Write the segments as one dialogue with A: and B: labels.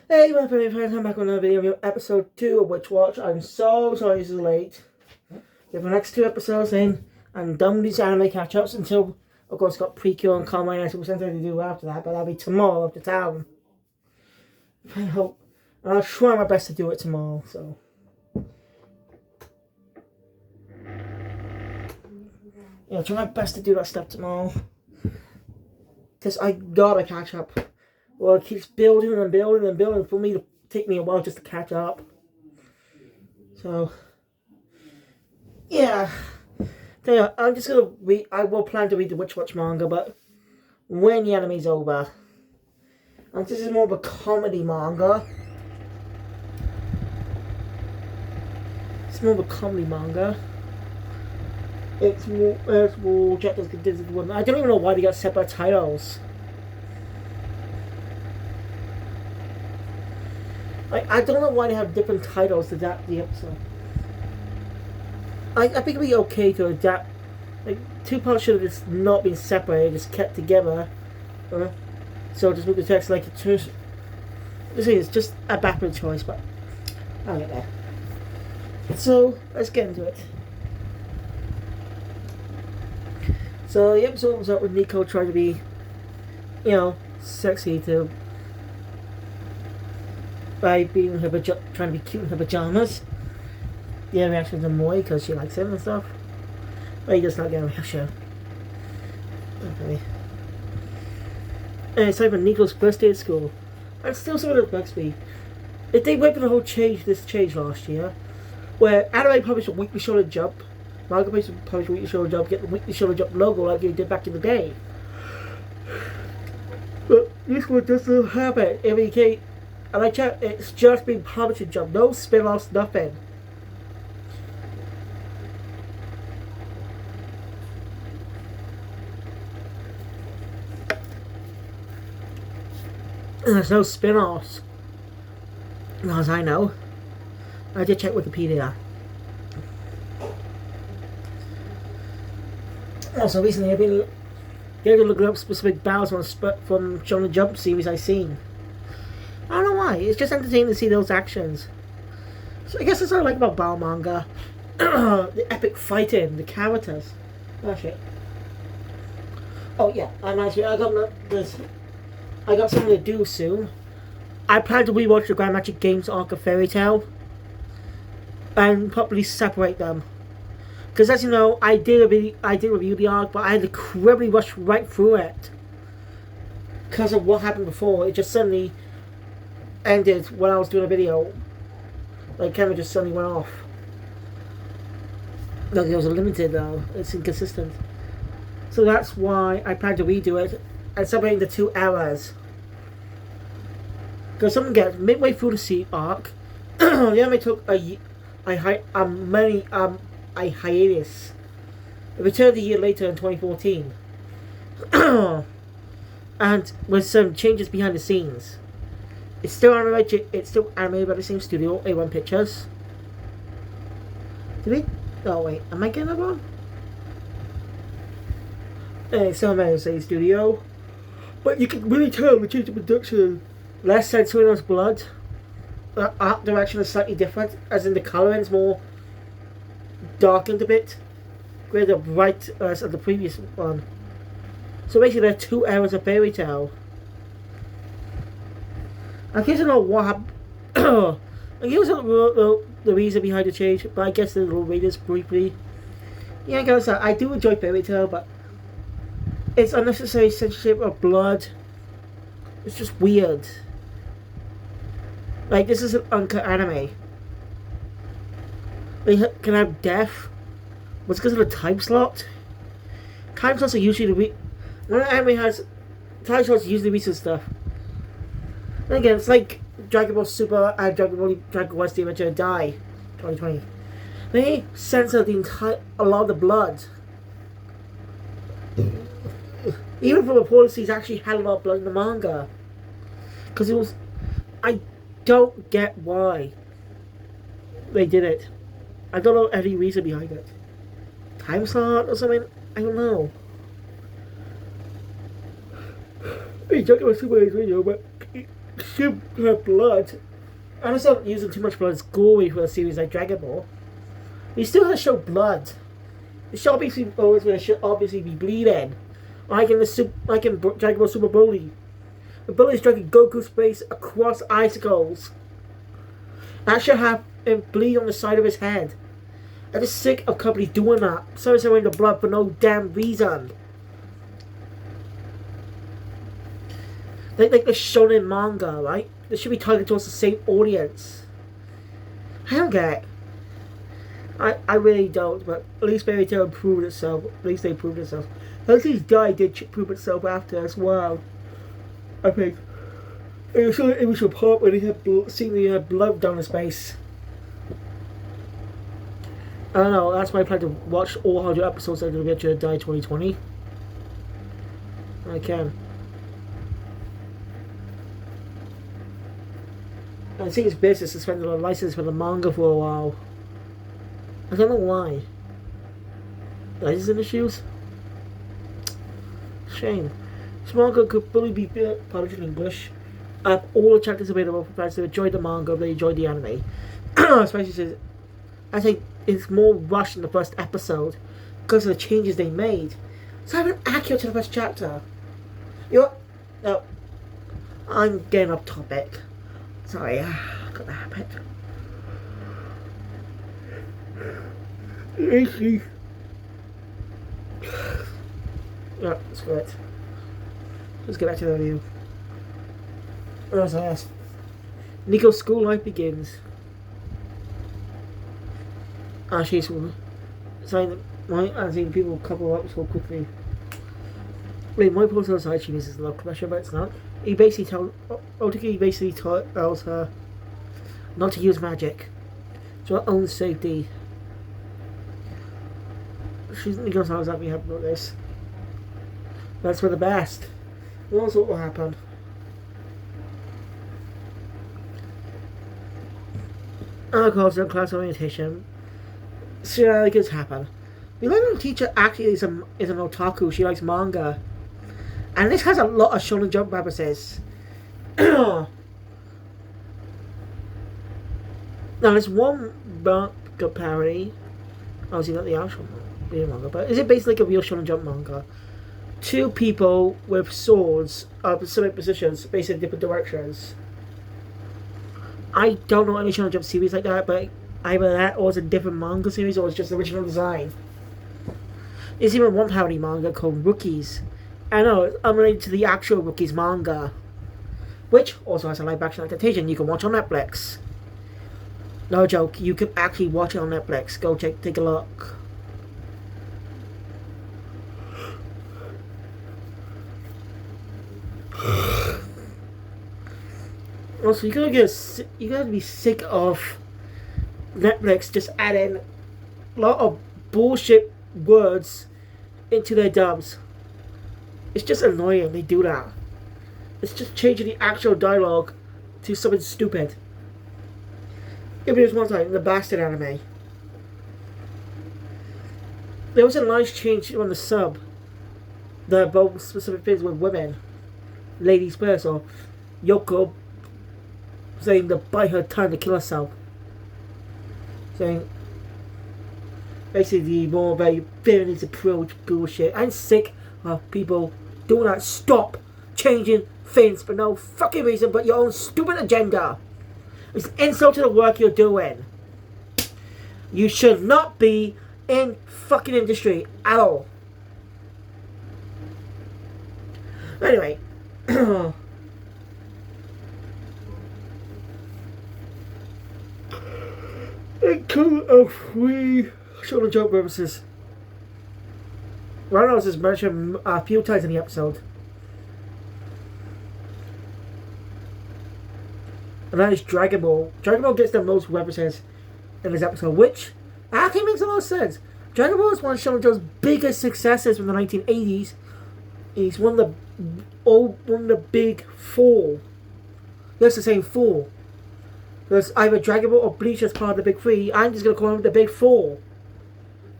A: Hey, my favorite friends, I'm back with another video, episode 2 of Witch Watch. I'm so sorry this is late. For the next 2 episodes, then I'm done with these anime catch-ups until, of course, got Precure and Calm My Answer, which something to do after that, but that'll be tomorrow after town. I hope, and I'll try my best to do it tomorrow, so. Yeah, I'll try my best to do that stuff tomorrow. Because I gotta catch up. Well, it keeps building and building and building for me to take me a while just to catch up. So, yeah. I'm just gonna read. I will plan to read the Witch Watch manga, but when the anime's over. And this is more of a comedy manga. It's more of a comedy manga. It's more Japanese considered one. I don't even know why they got separate titles. I don't know why they have different titles to adapt the episode. I think it'd be okay to adapt. Like, two parts should have just not been separated, just kept together. So just move the text like it's just a backward choice, but I'll get there. So let's get into it. So the episode opens up with Nico trying to be, sexy by being trying to be cute in her pajamas. The reaction to Moi because she likes him and stuff. But he does not get a reaction. Okay. And it's time for Nico's first day at school. And still something that bugs me. If they went for the whole this change last year, where anime published a Weekly Shonen Jump, manga published a Weekly Shonen Jump, get the Weekly Shonen Jump logo like they did back in the day. But this one doesn't have it. And I checked, it's just been published in Jump. No spin-offs, nothing. And there's no spin-offs. As I know. I did check Wikipedia. Also, recently I've been looking up specific battles from Shonen Jump series I've seen. I don't know why. It's just entertaining to see those actions. So I guess that's what I like about battle manga. The epic fighting, the characters. Oh shit. Oh yeah, I got something to do soon. I plan to rewatch the Grand Magic Games arc of Fairy Tail and probably separate them. Because as you know, I did review the arc, but I had to incredibly rush right through it because of what happened before. It just suddenly ended when I was doing a video. Like, camera just suddenly went off. Like, it was limited though. It's inconsistent. So that's why I plan to redo it and separate the two eras. Because something gets midway through the sea arc, the anime took a hiatus. It returned a year later in 2014. And with some changes behind the scenes. It's still animated by the same studio, A1 Pictures. Oh wait, am I getting that wrong? It's still animated by the same studio. But you can really tell the change in production. Less censoring of blood. The art direction is slightly different, as in the colouring is more darkened a bit, with the bright as of the previous one. So basically, there are two eras of Fairy Tail. I guess I don't know what happened. I guess I don't know the reason behind the change, but I guess the little read this briefly. Yeah, guys, I do enjoy Fairy Tail, but it's unnecessary censorship of blood. It's just weird. Like, this is an uncut anime. They can have death. What's because of the time slot? Time slots are usually when an anime has time slots, usually recent stuff. And again, it's like Dragon Ball Super and Dragon Quest: The Adventure of Dai, 2020. They censor a lot of the blood. Even from reports, he's actually had a lot of blood in the manga. Because it was, I don't get why they did it. I don't know any reason behind it. Time slot or something? I don't know. He's talking about Superman's video, but it should have blood. And it's not using too much blood. It's gory for a series like Dragon Ball. He still has to show blood. The show obviously always going to obviously be bleeding. Like in Dragon Ball Super Broly. The Broly's dragging Goku's face across icicles. That should have him bleed on the side of his head. I'm just sick of companies doing that. Showing the blood for no damn reason. Like the shonen manga, right? They should be targeted towards the same audience. I don't get it. I really don't, but at least Fairy Tail proved itself. At least they proved itself. At least Die did prove itself after as well. I think. It was a part where he had seen the blood down his face. I don't know, that's my plan to watch all 100 episodes of Adventure of Die 2020. I can. I think it's business suspended a license for the manga for a while. I don't know why. Licensing issues? Shame. This manga could fully be published in English. I have all the chapters available for fans who enjoyed the manga if they enjoyed the anime. Especially since I think it's more rushed in the first episode because of the changes they made. So I'm accurate to the first chapter. You know what? No. I'm getting off topic. Sorry, I got the habit. Yeah, that's good. Let's get back to the review. What else I asked? Nico's school life begins. She's saying that I think people couple up so quickly. Wait, my post on side she uses love pressure, but it's not. He basically tells her not to use magic. To her own safety. She's Nico's not exactly happy about this. That's for the best. Who knows what will happen? Of course, in class orientation, shenanigans happen. We learn the teacher actually is an otaku. She likes manga, and this has a lot of Shonen Jump references. Now, there's one manga parody. Obviously, not the actual manga, but is it basically like a real Shonen Jump manga? Two people with swords of specific positions, facing different directions. I don't know any Shonen Jump series like that, but either that or it's a different manga series or it's just original design. There's even one parody manga called Rookies. I know, it's unrelated to the actual Rookies manga, which also has a live action adaptation you can watch on Netflix. No joke, you can actually watch it on Netflix. Go take a look. Also, you gotta be sick of Netflix just adding a lot of bullshit words into their dubs. It's just annoying they do that. It's just changing the actual dialogue to something stupid. Even there was one time in the Bastard anime, there was a nice change on the sub. The both specific things with women, ladies first, or Yoko saying to bite her tongue to kill herself. Saying basically the more very feminist approach bullshit. I'm sick of people doing that. Stop changing things for no fucking reason but your own stupid agenda. It's an insult to the work you're doing. You should not be in fucking industry at all. Anyway. In two of three Shonen Jump references. Reynolds is mentioned a few times in the episode. And that is Dragon Ball. Dragon Ball gets the most references in this episode, which actually makes a lot of sense. Dragon Ball is one of Shonen Jump's biggest successes from the 1980s. He's one of the big four. That's the same four. Because either Dragon Ball or Bleach is part of the big three. I'm just going to call them the big four.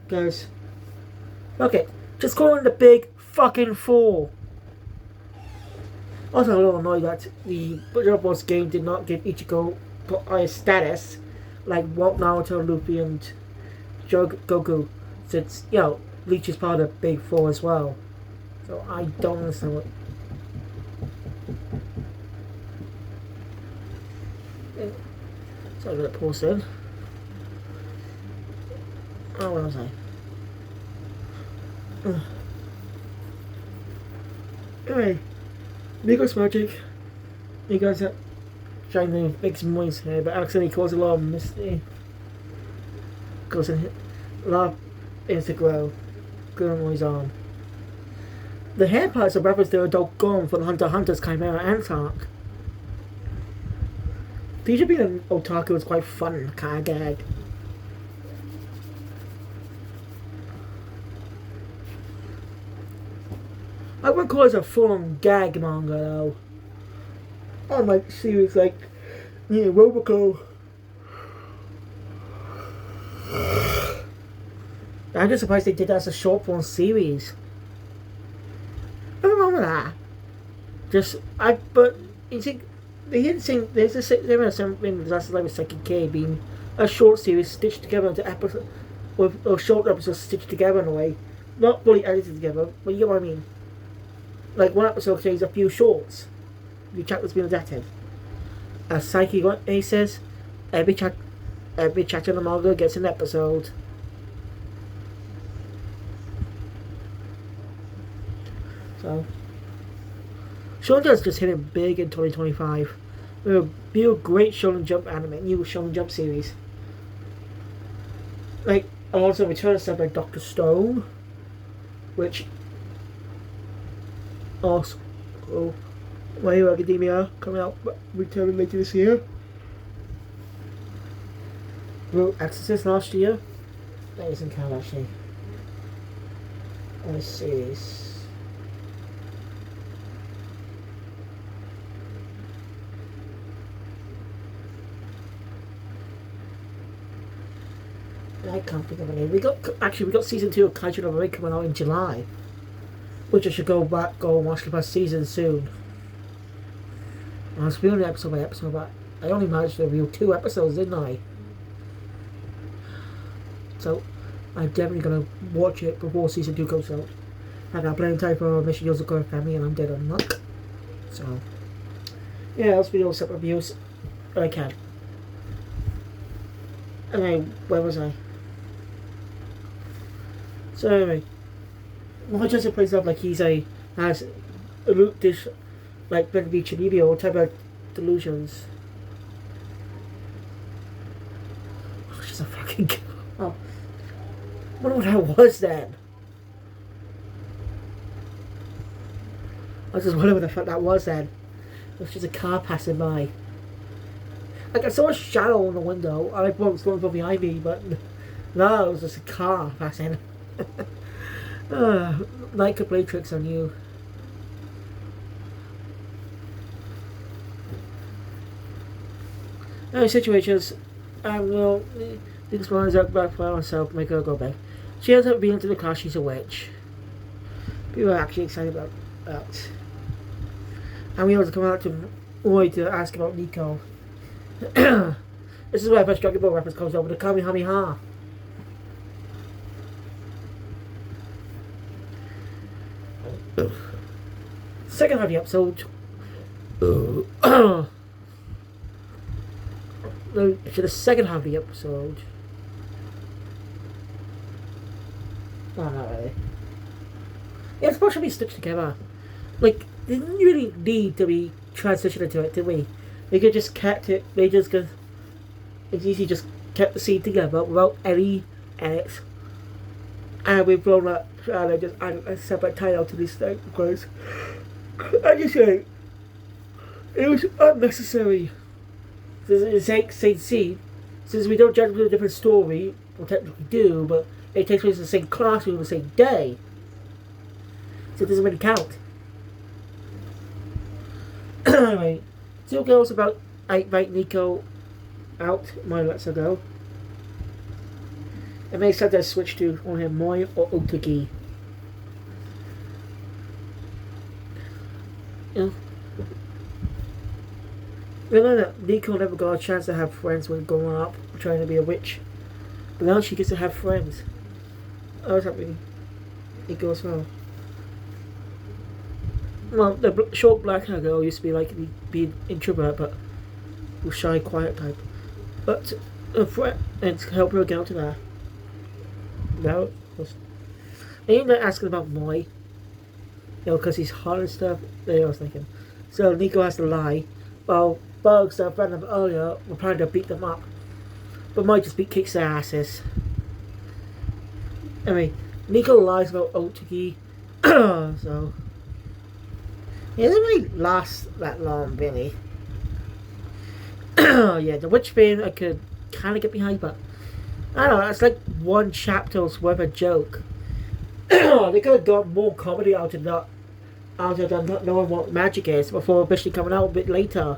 A: Because, okay, just call them the big fucking four. Also, I'm a little annoyed that the Dragon Ball game did not give Ichigo a status like what Naruto, Luffy, and Goku, since Bleach is part of the Big Four as well. So I don't understand what. So I'm gonna pause in. Oh, what was I? Anyway, Nico's magic. You guys are trying to make some noise here, but accidentally cause a lot of mystery. Causing a lot of Instagram noise on. The hair parts of reference to adult gone from Hunter x Hunter's Chimera Ant arc. Teacher being an otaku was quite fun, kind of gag. I wouldn't call it a full-on gag manga though. Unlike series like Robocop. I'm just surprised they did that as a short form series. Nothing wrong with that. But you see, they didn't think there's something that's like with Second K being a short series stitched together into episode, or short episodes stitched together in a way, not fully edited together. But you know what I mean. Like one episode contains a few shorts. The chapter's been adapted. As Psyche says, every chapter in the manga gets an episode. So, Shonen Jump's just hit it big in 2025. With a great Shonen Jump anime, new Shonen Jump series. Like, also Return of stuff like Dr. Stone, which also My Hero Academia coming out, returning later this year. Wrote Exorcist last year. That isn't count actually. Let's see. I can't think of any. We got season 2 of Kaiju no Ray coming out in July, which I should go and watch the past season soon. I was reviewing episode by episode, but I only managed to review 2 episodes, didn't I? So I'm definitely gonna watch it before season 2 comes out. I got plenty of time for Mission Yozakura Family, and I'm dead on luck. So yeah, I'll video separate reviews when I can. Anyway, where was I? So anyway, Rochester plays up like has a root dish like Ben Beach and Evio, what type of delusions. Oh, she's a fucking oh. I wonder what that was then. I was just wondering what the fuck that was then. It was just a car passing by. Like I saw a shadow in the window, and I thought it was going from behind me, but no, it was just a car passing. Night could play tricks on you. Situations, and well, the explorers out back by herself, make her go back. She ends up being into the car, she's a witch. People are actually excited about that. And we also come out to Roy to ask about Nico. This is where the first Dragon Ball reference comes over the Kamehameha. Second half of the episode. No, to the second half of the episode. Oh, not really. Yeah, it's supposed to be stitched together. Like, they didn't really need to be transitioned into it, did we? They could just kept it. They just could. It's easy, just kept the scene together without any edits. And we've blown up. And I just added a separate title to this thing because I just say it was unnecessary. It's like same scene. Since we don't judge with a different story, well technically do, but it takes place in the same classroom the same day. So it doesn't really count. Anyway, 2 girls about invite Nico out, Moi lets her go. It makes sense to switch to on him Moi or Otogi. You know, You know that Nico never got a chance to have friends when growing up, trying to be a witch. But now she gets to have friends. Oh, what's happening? It goes well. Well, the short black hair girl used to be like be introvert, but was shy, quiet type. But a friend and help her get out of there. No, they ended up asking about Moy, you know, because he's hot and stuff. They I was thinking. So Nico has to lie. Well, Bugs, their friend of earlier, were planning to beat them up. But Moy just kicks their asses. Anyway, Nico lies about Otaki. So it doesn't really last that long, really. Yeah, the witch thing I could kind of get behind, but I don't know, it's like one chapter's worth of joke. They could have got more comedy out of that, out of them not knowing what magic is before officially coming out a bit later.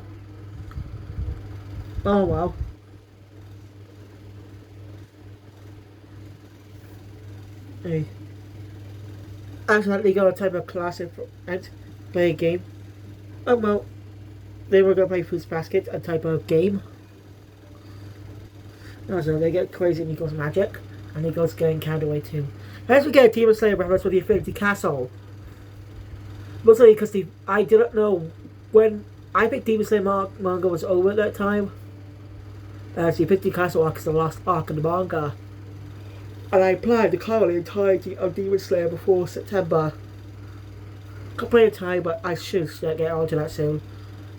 A: Oh well. Hey. Accidentally got a type of classic and play a game. Oh well. They were gonna play Fruits Basket, a type of game. So they get crazy and he goes magic, and he goes getting carried away too. As we get a Demon Slayer reference for the Infinity Castle. Mostly because I didn't know when I think Demon Slayer manga was over at that time. The Infinity Castle arc is the last arc of the manga. And I applied to cover the entirety of Demon Slayer before September. Got plenty of time, but I should get on to that soon.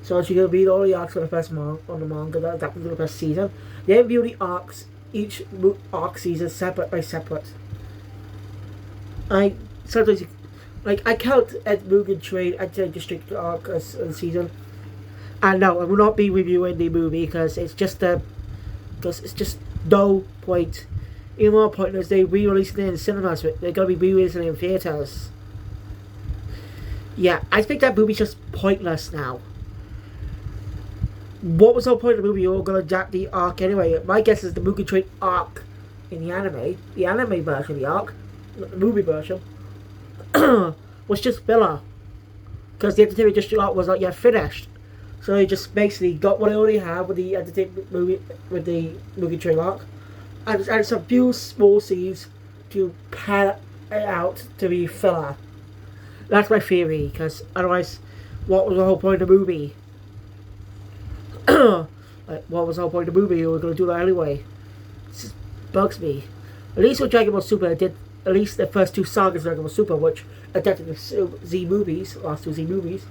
A: So as you can read all the arcs on the first on the manga that happened in the first season. Then view the arcs, each arc season separate by separate. I sometimes like I count Ed Mugen Train and District arc as a season. And no, I will not be reviewing the movie because it's just no point. Even more pointless, they re-releasing it in cinemas. They're gonna be re-releasing it in theaters. Yeah, I think that movie's just pointless now. What was the whole point of the movie? You're gonna adapt the arc anyway. My guess is the Mugen Train arc in the anime version of the arc, not the movie version, was just filler. Because the entertainment district arc was not yet finished. So they just basically got what they already have with the entertainment movie, with the Mugen Train arc, and some few small scenes to pad it out to be filler. That's my theory, because otherwise, what was the whole point of the movie? Like, what was the whole point of the movie? We were going to do that anyway. It just bugs me. At least with Dragon Ball Super, it did at least the first two sagas of Dragon Ball Super, which adapted the Z movies, last two Z movies.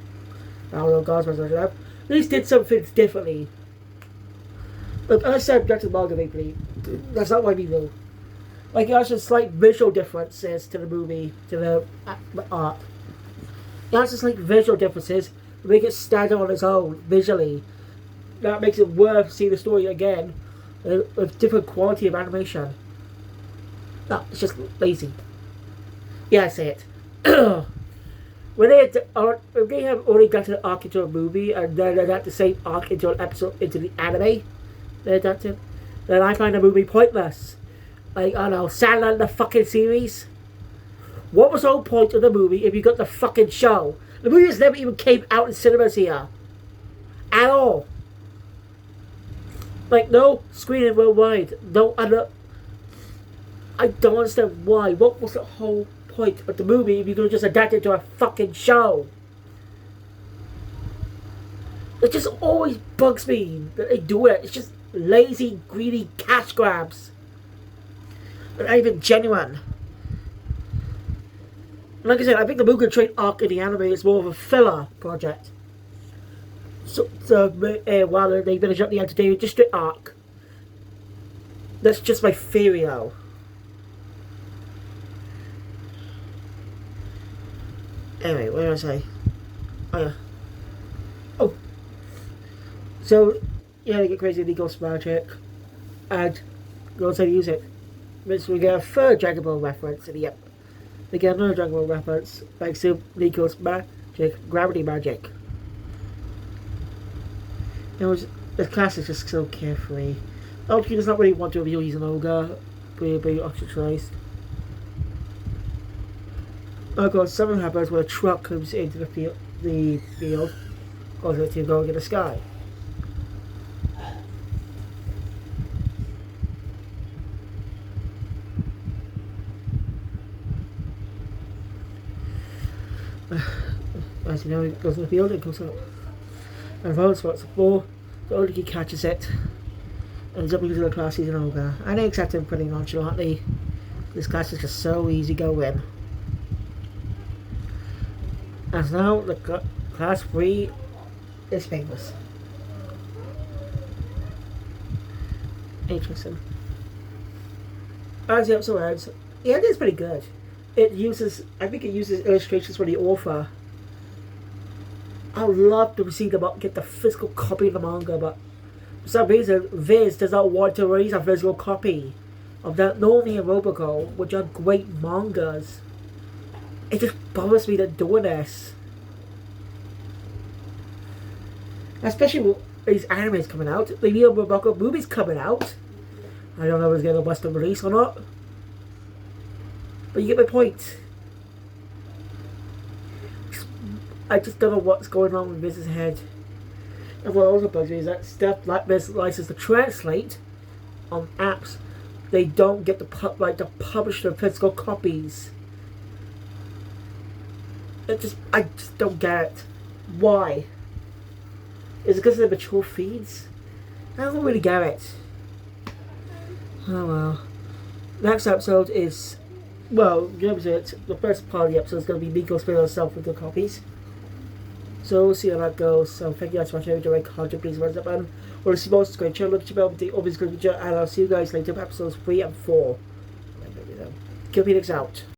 A: I don't know, God's at least did some things differently. But as I said, adapted the manga briefly. That's not what I mean though. Like, there's just slight visual differences to the movie, to the art. There's just like visual differences that make it stand on its own visually. That makes it worth seeing the story again with different quality of animation. No, it's just lazy. Yeah, I say it. When they have already got an arc into a movie and then adapt the same arc into an episode into the anime they adapted, then I find the movie pointless. Like, I don't know, Sandland the fucking series. What was the whole point of the movie if you got the fucking show? The movie just never even came out in cinemas here. At all. Like, no screening worldwide. No other. I don't understand why. What was the whole point of the movie if you're going to just adapt it to a fucking show? It just always bugs me that they do it. It's just lazy, greedy cash grabs. They're not even genuine. Like I said, I think the Mugen Train arc in the anime is more of a filler project. So while they finish up the Entertainment District arc. That's just my theory though. Anyway, where was I? Oh yeah. Oh. So, yeah, they get crazy, they go magic. And go outside to use it. So we get a third Dragon Ball reference in the yep. They get another Dragon Ball reference, thanks to Nico's magic, gravity magic. The class is just so carefree. Ulti does not really want to reveal he's an ogre, pretty ostracized. Oh god, something happens when a truck comes into the field, goes to go get the sky. As you know, it goes in the field, it goes up. And Rose spots the ball, the Oligi catches it, and ends up using the class season ogre. And they accept him pretty nonchalantly. This class is just so easy going. And now the class 3 is famous. Interesting. As the episode ends, the end is pretty good. I think it uses illustrations from the author. I would love to see them get the physical copy of the manga, but for some reason, Viz does not want to release a physical copy of that Nomi and Roboco, which are great mangas. It just bothers me that doing this. Especially with these animes coming out. The new Roboco movie's coming out. I don't know if it's going to bust a release or not. But you get my point. I just don't know what's going on with Viz's head. And what also bugs me is that stuff like this license to translate on apps, they don't get to publish their physical copies. I just don't get it. Why? Is it because of the mature feeds? I don't really get it. Oh well. Next episode is, well, the first part of the episode is going to be Miko spinning herself with the copies. So we'll see how that goes. So thank you guys for watching. Direct content, please run that button. Or to see most great channel, look at your bell with the obvious great video, and I'll see you guys later for episodes 3 and 4. Kill Phoenix out.